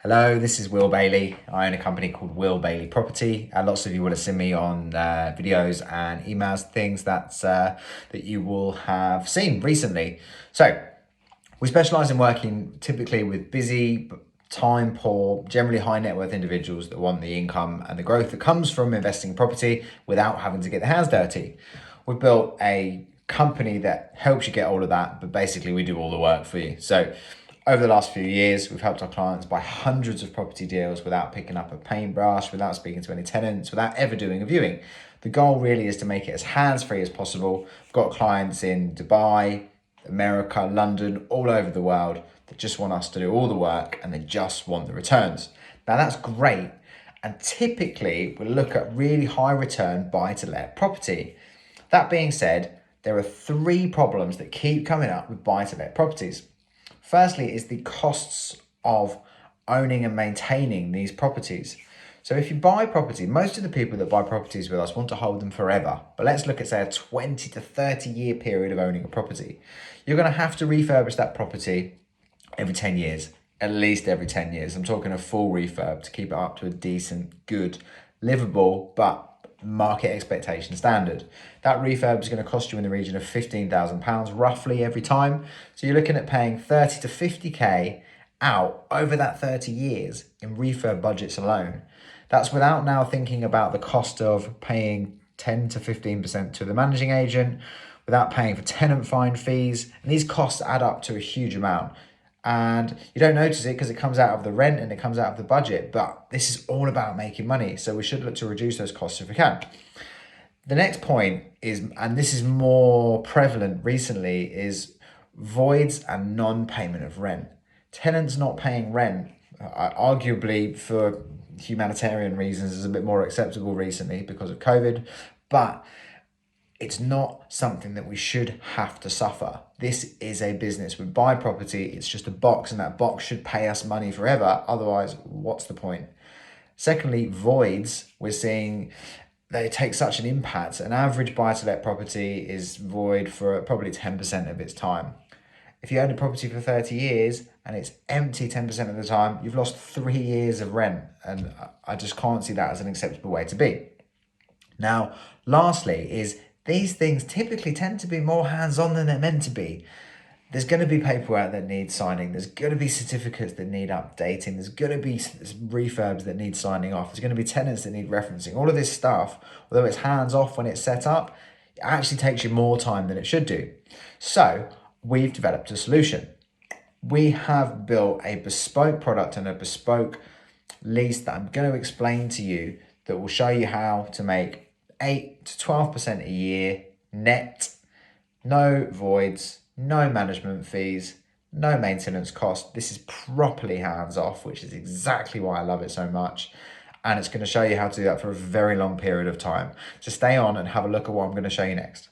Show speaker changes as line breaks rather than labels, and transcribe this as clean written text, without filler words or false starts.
Hello, this is Will Bailey. I own a company called Will Bailey Property. Lots of you will have seen me on videos and emails, things that you will have seen recently. So we specialize in working typically with busy, time poor, generally high net worth individuals that want the income and the growth that comes from investing in property without having to get their hands dirty. We've built a company that helps you get all of that, but basically we do all the work for you. So over the last few years, we've helped our clients buy hundreds of property deals without picking up a paintbrush, without speaking to any tenants, without ever doing a viewing. The goal really is to make it as hands-free as possible. We've got clients in Dubai, America, London, all over the world that just want us to do all the work and they just want the returns. Now that's great. And typically we'll look at really high return buy-to-let property. That being said, there are three problems that keep coming up with buy-to-let properties. Firstly is the costs of owning and maintaining these properties. So if you buy property, most of the people that buy properties with us want to hold them forever. But let's look at, say, a 20 to 30 year period of owning a property. You're going to have to refurbish that property every 10 years, at least every 10 years. I'm talking a full refurb to keep it up to a decent, good, livable, but market expectation standard. That refurb is going to cost you in the region of £15,000 roughly every time. So you're looking at paying 30 to 50k out over that 30 years in refurb budgets alone. That's without now thinking about the cost of paying 10 to 15% to the managing agent, without paying for tenant fine fees. And these costs add up to a huge amount. And you don't notice it because it comes out of the rent and it comes out of the budget, but this is all about making money. So we should look to reduce those costs if we can. The next point is, and this is more prevalent recently, is voids and non-payment of rent. Tenants not paying rent, arguably for humanitarian reasons, is a bit more acceptable recently because of COVID, but it's not something that we should have to suffer. This is a business. We buy property, it's just a box, and that box should pay us money forever. Otherwise, what's the point? Secondly, voids, we're seeing they take such an impact. An average buy-to-let property is void for probably 10% of its time. If you own a property for 30 years and it's empty 10% of the time, you've lost 3 years of rent. And I just can't see that as an acceptable way to be. Now, lastly is these things typically tend to be more hands-on than they're meant to be. There's going to be paperwork that needs signing. There's going to be certificates that need updating. There's going to be refurbs that need signing off. There's going to be tenants that need referencing. All of this stuff, although it's hands-off when it's set up, it actually takes you more time than it should do. So we've developed a solution. We have built a bespoke product and a bespoke lease that I'm going to explain to you that will show you how to make 8 to 12% a year net, no voids, no management fees, no maintenance cost. This is properly hands off, which is exactly why I love it so much. And it's going to show you how to do that for a very long period of time. So stay on and have a look at what I'm going to show you next.